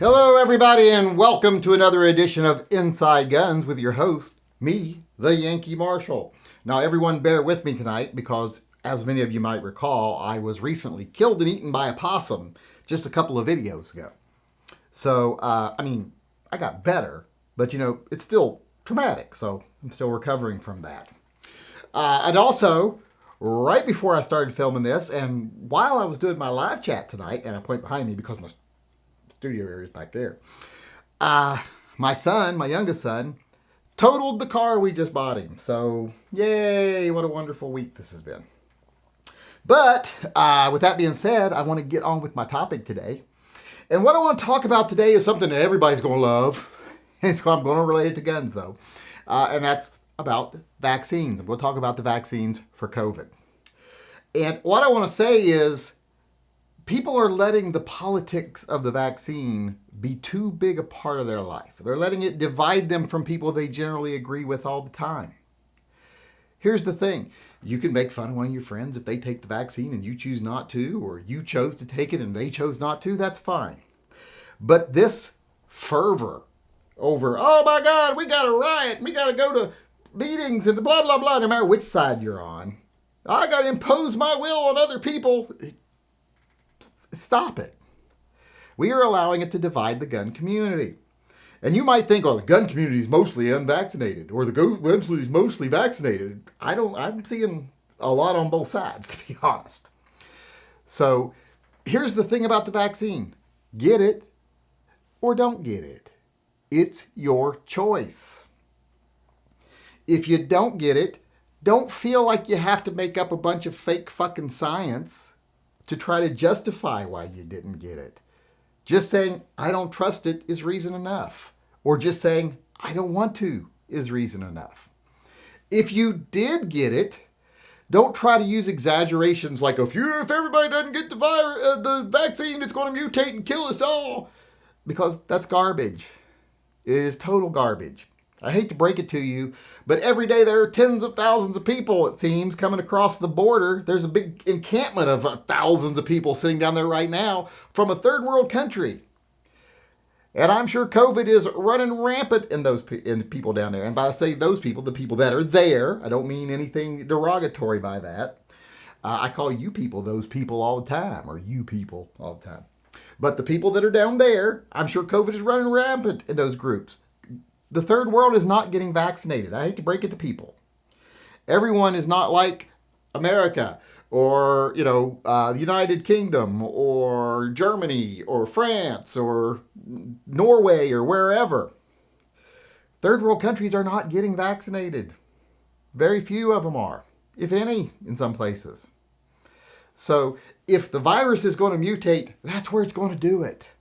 Hello, everybody, and welcome to another edition of Inside Guns with your host, me, the Yankee Marshal. Now, everyone bear with me tonight because, as many of you might recall, I was recently killed and eaten by a possum just a couple of videos ago. So, I got better, but, it's still traumatic, so I'm still recovering from that. And also, right before I started filming this, and while I was doing my live chat tonight, and I point behind me because my studio area is back there. My youngest son, totaled the car we just bought him. So, yay, what a wonderful week this has been. But with that being said, I want to get on with my topic today. And what I want to talk about today is something that everybody's going to love. I'm going to relate it to guns, though. And that's about vaccines. I'm going to talk about the vaccines for COVID. And what I want to say is, people are letting the politics of the vaccine be too big a part of their life. They're letting it divide them from people they generally agree with all the time. Here's the thing. You can make fun of one of your friends if they take the vaccine and you choose not to, or you chose to take it and they chose not to, that's fine. But this fervor over, oh my God, we got to riot, we got to go to meetings and blah, blah, blah, no matter which side you're on. I got to impose my will on other people. Stop it. We are allowing it to divide the gun community. And you might think, oh, the gun community is mostly unvaccinated, or the gun community is mostly vaccinated. I'm seeing a lot on both sides, to be honest. So here's the thing about the vaccine. Get it or don't get it. It's your choice. If you don't get it, don't feel like you have to make up a bunch of fake fucking science to try to justify why you didn't get it. Just saying, I don't trust it is reason enough. Or just saying, I don't want to is reason enough. If you did get it, don't try to use exaggerations like, if everybody doesn't get the vaccine, it's going to mutate and kill us all. Because that's garbage. It is total garbage. I hate to break it to you, but every day there are tens of thousands of people, it seems, coming across the border. There's a big encampment of thousands of people sitting down there right now from a third world country. And I'm sure COVID is running rampant in the people down there. And by I say those people, the people that are there, I don't mean anything derogatory by that. I call you people those people all the time, or you people all the time. But the people that are down there, I'm sure COVID is running rampant in those groups. The third world is not getting vaccinated. I hate to break it to people. Everyone is not like America or, the United Kingdom or Germany or France or Norway or wherever. Third world countries are not getting vaccinated. Very few of them are, if any, in some places. So if the virus is going to mutate, that's where it's going to do it.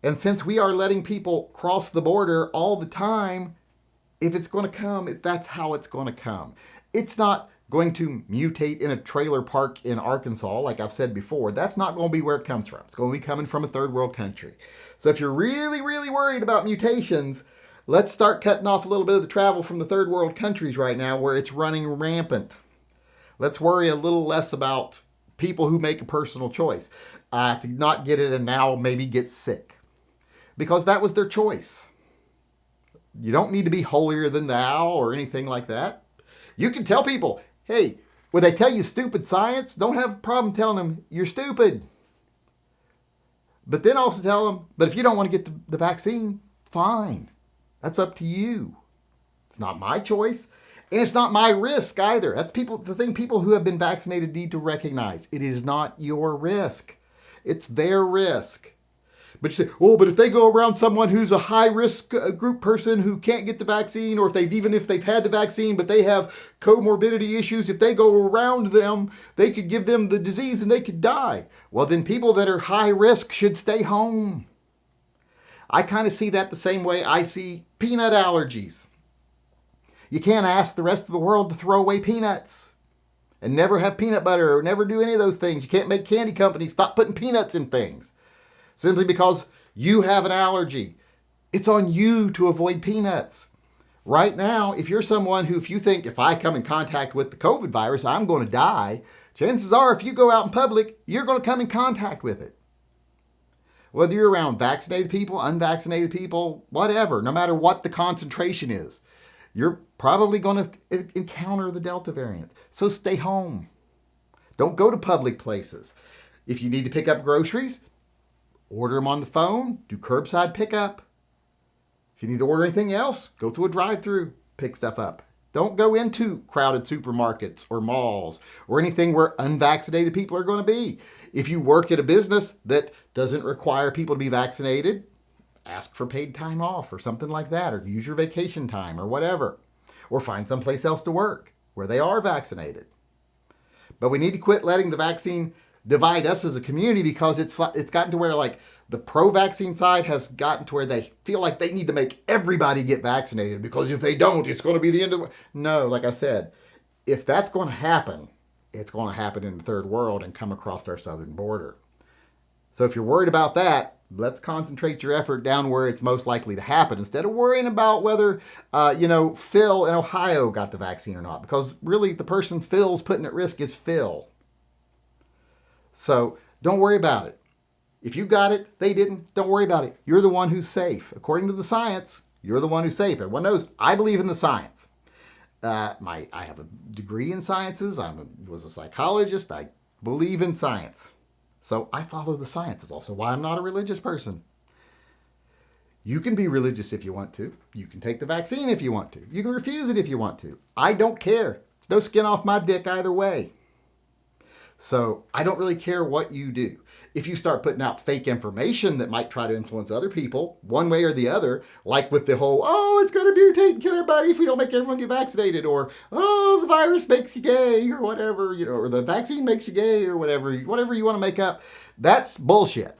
And since we are letting people cross the border all the time, if it's going to come, that's how it's going to come. It's not going to mutate in a trailer park in Arkansas, like I've said before. That's not going to be where it comes from. It's going to be coming from a third world country. So if you're really, really worried about mutations, let's start cutting off a little bit of the travel from the third world countries right now where it's running rampant. Let's worry a little less about people who make a personal choice to not get it and now maybe get sick. Because that was their choice. You don't need to be holier than thou or anything like that. You can tell people, hey, when they tell you stupid science, don't have a problem telling them you're stupid. But then also tell them, but if you don't want to get the vaccine, fine. That's up to you. It's not my choice. And it's not my risk either. That's the thing people who have been vaccinated need to recognize. It is not your risk. It's their risk. But you say, but if they go around someone who's a high-risk group person who can't get the vaccine, or if they've had the vaccine, but they have comorbidity issues, if they go around them, they could give them the disease and they could die. Well, then people that are high-risk should stay home. I kind of see that the same way I see peanut allergies. You can't ask the rest of the world to throw away peanuts and never have peanut butter or never do any of those things. You can't make candy companies stop putting peanuts in things. Simply because you have an allergy. It's on you to avoid peanuts. Right now, if you're someone who, if you think, if I come in contact with the COVID virus, I'm going to die, chances are if you go out in public, you're going to come in contact with it. Whether you're around vaccinated people, unvaccinated people, whatever, no matter what the concentration is, you're probably going to encounter the Delta variant. So stay home. Don't go to public places. If you need to pick up groceries, order them on the phone, do curbside pickup. If you need to order anything else, go through a drive-through, pick stuff up. Don't go into crowded supermarkets or malls or anything where unvaccinated people are going to be. If you work at a business that doesn't require people to be vaccinated, ask for paid time off or something like that, or use your vacation time or whatever, or find someplace else to work where they are vaccinated. But we need to quit letting the vaccine divide us as a community, because it's gotten to where, like, the pro-vaccine side has gotten to where they feel like they need to make everybody get vaccinated, because if they don't, it's going to be the end of the... No, like I said, if that's going to happen, it's going to happen in the third world and come across our southern border. So if you're worried about that, let's concentrate your effort down where it's most likely to happen, instead of worrying about whether, Phil in Ohio got the vaccine or not. Because really, the person Phil's putting at risk is Phil. So don't worry about it. If you got it, they didn't, don't worry about it. You're the one who's safe. According to the science, you're the one who's safe. Everyone knows I believe in the science. I have a degree in sciences. I was a psychologist. I believe in science. So I follow the science. It's also why I'm not a religious person. You can be religious if you want to. You can take the vaccine if you want to. You can refuse it if you want to. I don't care. It's no skin off my dick either way. So I don't really care what you do. If you start putting out fake information that might try to influence other people one way or the other, like with the whole, it's going to mutate and kill everybody if we don't make everyone get vaccinated, or, the virus makes you gay, or whatever, or the vaccine makes you gay, or whatever you want to make up, that's bullshit.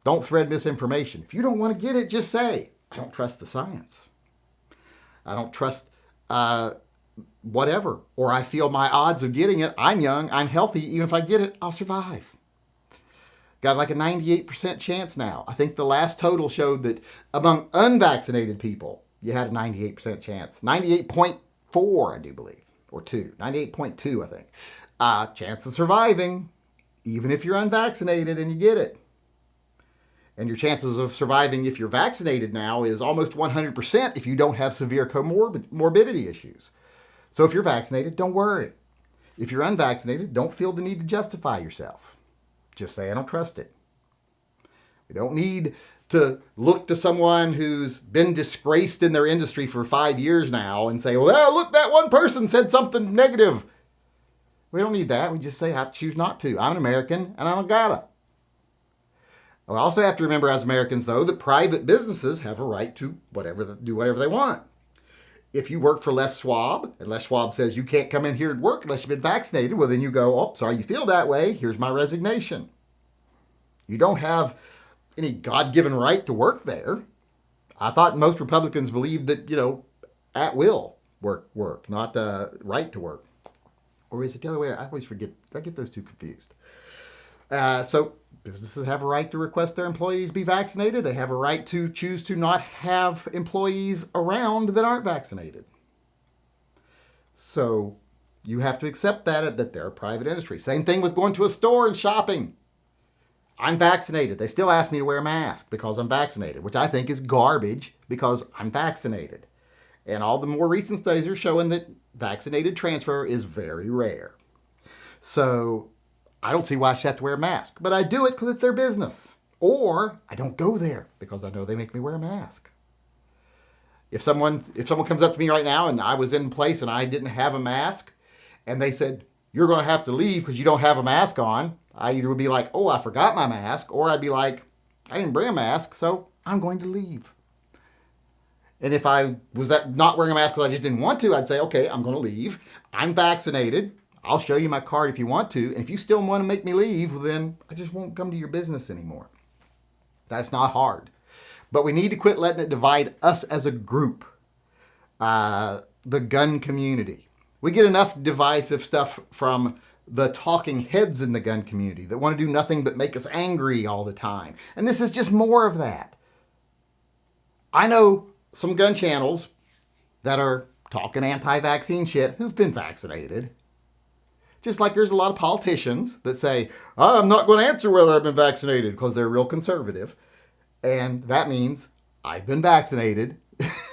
Don't spread misinformation. If you don't want to get it, just say, I don't trust the science. I don't trust whatever, or I feel my odds of getting it, I'm young, I'm healthy, even if I get it, I'll survive. Got like a 98% chance now. I think the last total showed that among unvaccinated people, you had a 98% chance. 98.4, I do believe, or 98.2, I think. Chance of surviving, even if you're unvaccinated and you get it. And your chances of surviving if you're vaccinated now is almost 100% if you don't have severe comorbidity issues. So if you're vaccinated, don't worry. If you're unvaccinated, don't feel the need to justify yourself. Just say, I don't trust it. We don't need to look to someone who's been disgraced in their industry for 5 years now and say, well, look, that one person said something negative. We don't need that. We just say, I choose not to. I'm an American and I don't gotta. We also have to remember as Americans, though, that private businesses have a right to do whatever they want. If you work for Les Schwab, and Les Schwab says you can't come in here and work unless you've been vaccinated, well, then you go, sorry you feel that way. Here's my resignation. You don't have any God-given right to work there. I thought most Republicans believed that, at will work, not right to work. Or is it the other way? I always forget. I get those two confused. So businesses have a right to request their employees be vaccinated. They have a right to choose to not have employees around that aren't vaccinated. So you have to accept that they're a private industry. Same thing with going to a store and shopping. I'm vaccinated. They still ask me to wear a mask because I'm vaccinated, which I think is garbage because I'm vaccinated. And all the more recent studies are showing that vaccinated transfer is very rare. So I don't see why I should have to wear a mask, but I do it because it's their business. Or I don't go there because I know they make me wear a mask. If someone comes up to me right now and I was in place and I didn't have a mask and they said, you're going to have to leave because you don't have a mask on, I either would be like, I forgot my mask, or I'd be like, I didn't bring a mask, so I'm going to leave. And if I was not wearing a mask because I just didn't want to, I'd say, okay, I'm going to leave. I'm vaccinated. I'll show you my card if you want to. And if you still want to make me leave, then I just won't come to your business anymore. That's not hard. But we need to quit letting it divide us as a group. The gun community. We get enough divisive stuff from the talking heads in the gun community that want to do nothing but make us angry all the time. And this is just more of that. I know some gun channels that are talking anti-vaccine shit who've been vaccinated. Just like there's a lot of politicians that say, I'm not going to answer whether I've been vaccinated because they're real conservative. And that means I've been vaccinated.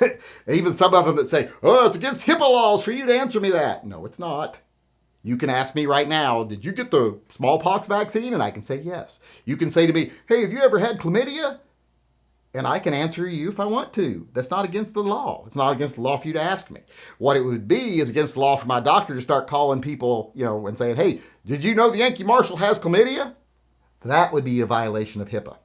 And even some of them that say, it's against HIPAA laws for you to answer me that. No, it's not. You can ask me right now, did you get the smallpox vaccine? And I can say yes. You can say to me, hey, have you ever had chlamydia? And I can answer you if I want to. That's not against the law. It's not against the law for you to ask me. What it would be is against the law for my doctor to start calling people, and saying, hey, did you know the Yankee Marshal has chlamydia? That would be a violation of HIPAA.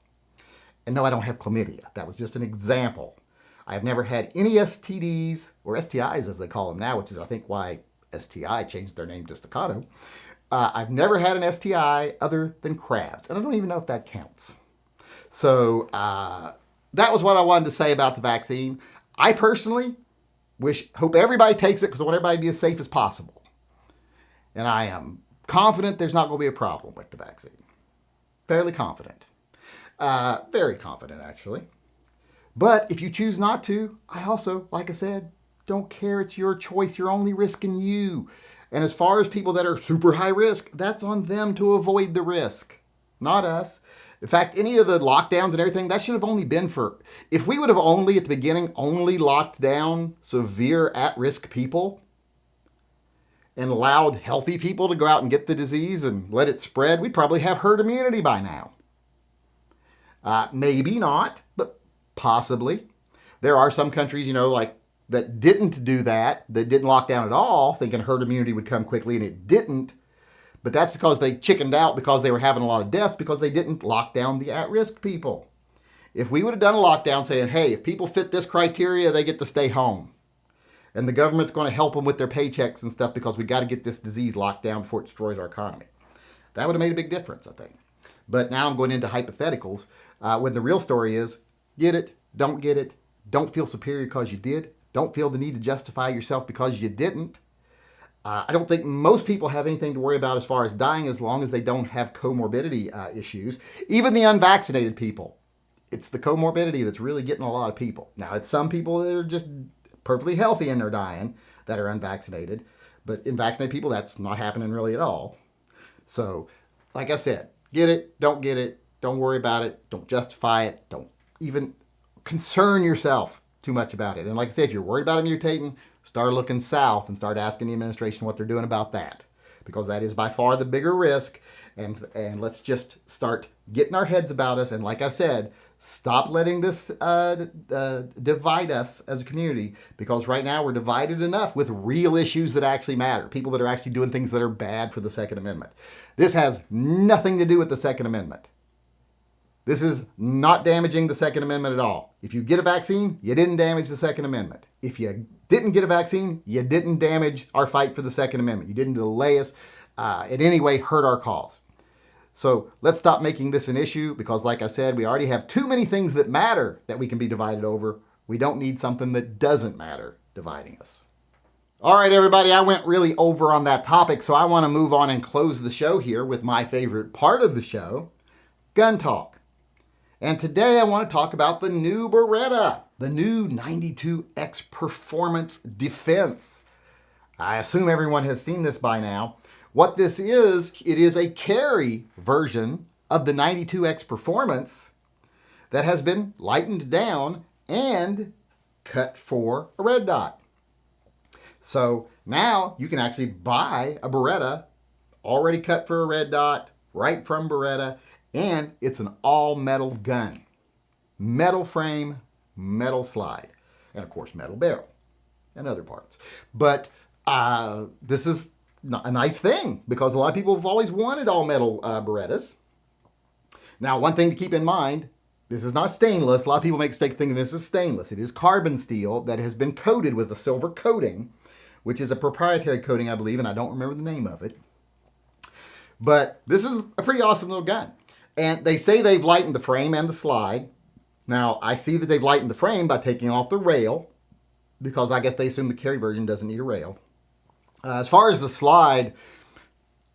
And no, I don't have chlamydia. That was just an example. I've never had any STDs, or STIs as they call them now, which is I think why STI changed their name to Staccato. I've never had an STI other than crabs. And I don't even know if that counts. So that was what I wanted to say about the vaccine. I personally hope everybody takes it because I want everybody to be as safe as possible. And I am confident there's not going to be a problem with the vaccine. Fairly confident. Very confident, actually. But if you choose not to, I also, like I said, don't care. It's your choice. You're only risking you. And as far as people that are super high risk, that's on them to avoid the risk, not us. In fact, any of the lockdowns and everything, that should have only been if we would have only, at the beginning, only locked down severe at-risk people and allowed healthy people to go out and get the disease and let it spread, we'd probably have herd immunity by now. Maybe not, but possibly. There are some countries, that didn't do that didn't lock down at all, thinking herd immunity would come quickly, and it didn't. But that's because they chickened out because they were having a lot of deaths because they didn't lock down the at-risk people. If we would have done a lockdown saying, hey, if people fit this criteria, they get to stay home. And the government's going to help them with their paychecks and stuff because we got to get this disease locked down before it destroys our economy. That would have made a big difference, I think. But now I'm going into hypotheticals when the real story is, get it, don't feel superior because you did. Don't feel the need to justify yourself because you didn't. I don't think most people have anything to worry about as far as dying as long as they don't have comorbidity issues. Even the unvaccinated people. It's the comorbidity that's really getting a lot of people. Now, it's some people that are just perfectly healthy and they're dying that are unvaccinated. But in vaccinated people, that's not happening really at all. So, like I said, get it, don't worry about it, don't justify it, don't even concern yourself too much about it. And like I said, if you're worried about it mutating, start looking south and start asking the administration what they're doing about that. Because that is by far the bigger risk. And let's just start getting our heads about us. And like I said, stop letting this divide us as a community. Because right now we're divided enough with real issues that actually matter. People that are actually doing things that are bad for the Second Amendment. This has nothing to do with the Second Amendment. This is not damaging the Second Amendment at all. If you get a vaccine, you didn't damage the Second Amendment. If you didn't get a vaccine, you didn't damage our fight for the Second Amendment. You didn't delay us, in any way hurt our cause. So let's stop making this an issue because, like I said, we already have too many things that matter that we can be divided over. We don't need something that doesn't matter dividing us. All right, everybody, I went really over on that topic, so I want to move on and close the show here with my favorite part of the show, gun talk. And today I want to talk about the new Beretta, the new 92X Performance Defense. I assume everyone has seen this by now. What this is, it is a carry version of the 92X Performance that has been lightened down and cut for a red dot. So now you can actually buy a Beretta already cut for a red dot right from Beretta. And it's an all-metal gun. Metal frame, metal slide. And, of course, metal barrel and other parts. But this is a nice thing because a lot of people have always wanted all-metal Berettas. Now, one thing to keep in mind, this is not stainless. A lot of people make a mistake thinking this is stainless. It is carbon steel that has been coated with a silver coating, which is a proprietary coating, I believe, and I don't remember the name of it. But this is a pretty awesome little gun. And they say they've lightened the frame and the slide. Now, I see that they've lightened the frame by taking off the rail, because I guess they assume the carry version doesn't need a rail. As far as the slide,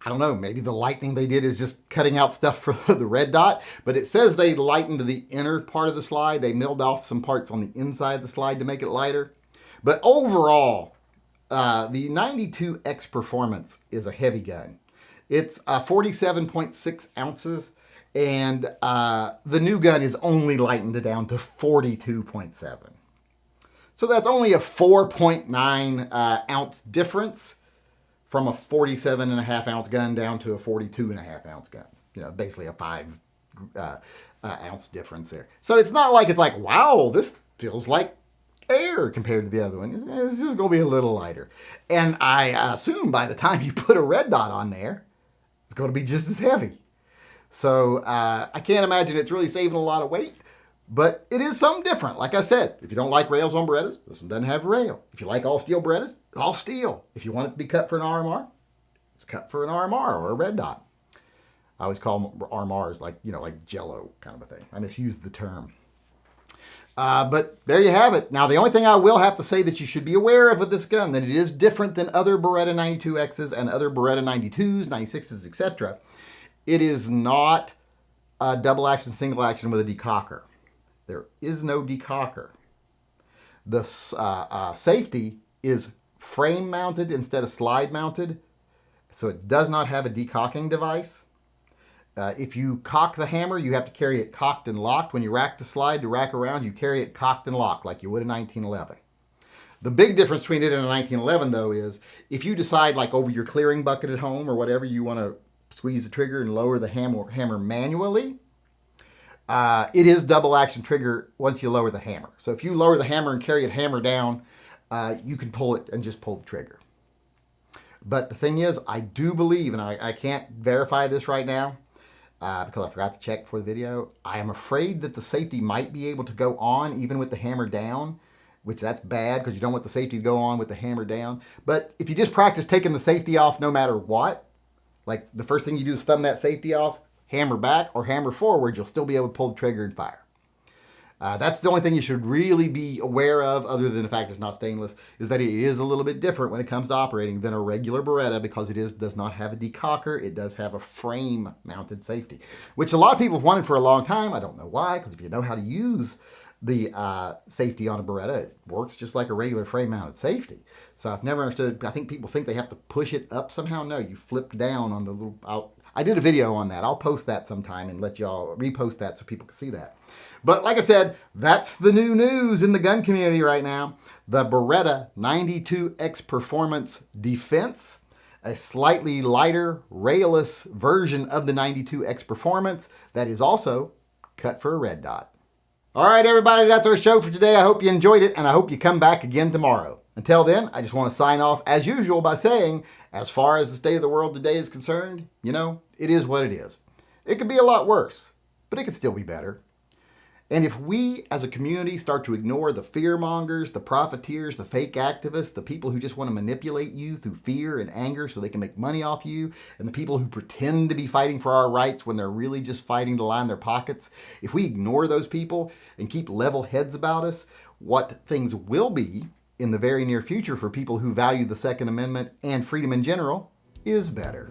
I don't know, maybe the lightening they did is just cutting out stuff for the red dot, but it says they lightened the inner part of the slide. They milled off some parts on the inside of the slide to make it lighter. But overall, the 92X Performance is a heavy gun. It's 47.6 ounces, and the new gun is only lightened down to 42.7. So that's only a 4.9 ounce difference from a 47.5 ounce gun down to a 42.5 ounce gun. You know, basically a 5 ounce difference there. So it's not like wow, this feels like air compared to the other one. It's just going to be a little lighter. And I assume by the time you put a red dot on there, it's going to be just as heavy. So I can't imagine it's really saving a lot of weight, but it is something different. Like I said, if you don't like rails on Berettas, this one doesn't have a rail. If you like all steel Berettas, all steel. If you want it to be cut for an RMR, it's cut for an RMR or a red dot. I always call them RMRs like Jello kind of a thing. I misuse the term. But there you have it. Now, the only thing I will have to say that you should be aware of with this gun, that it is different than other Beretta 92Xs and other Beretta 92s, 96s, etc. It is not a double action, single action with a decocker. There is no decocker. The safety is frame mounted instead of slide mounted, so it does not have a decocking device. If you cock the hammer, you have to carry it cocked and locked. When you rack the slide to rack around, you carry it cocked and locked like you would a 1911. The big difference between it and a 1911, though, is if you decide, like over your clearing bucket at home or whatever, you want to squeeze the trigger and lower the hammer manually, it is double action trigger once you lower the hammer. So if you lower the hammer and carry it hammer down, you can pull it and just pull the trigger. But the thing is, I do believe, and I can't verify this right now, because I forgot to check before the video, I am afraid that the safety might be able to go on even with the hammer down, which that's bad because you don't want the safety to go on with the hammer down. But if you just practice taking the safety off no matter what, like the first thing you do is thumb that safety off, hammer back or hammer forward, you'll still be able to pull the trigger and fire. That's the only thing you should really be aware of, other than the fact it's not stainless, is that it is a little bit different when it comes to operating than a regular Beretta, because it does not have a decocker. It does have a frame mounted safety, which a lot of people have wanted for a long time. I don't know why, because if you know how to use the safety on a Beretta, it works just like a regular frame mounted safety. So I've never understood. I think people think they have to push it up somehow. No, you flip down on the little... I did a video on that. I'll post that sometime and let y'all repost that so people can see that. But like I said, that's the new news in the gun community right now. The Beretta 92X Performance Defense, a slightly lighter, railless version of the 92X Performance that is also cut for a red dot. All right, everybody, that's our show for today. I hope you enjoyed it, and I hope you come back again tomorrow. Until then, I just want to sign off as usual by saying, as far as the state of the world today is concerned, it is what it is. It could be a lot worse, but it could still be better. And if we as a community start to ignore the fearmongers, the profiteers, the fake activists, the people who just want to manipulate you through fear and anger so they can make money off you, and the people who pretend to be fighting for our rights when they're really just fighting to line their pockets, if we ignore those people and keep level heads about us, what things will be in the very near future for people who value the Second Amendment and freedom in general is better.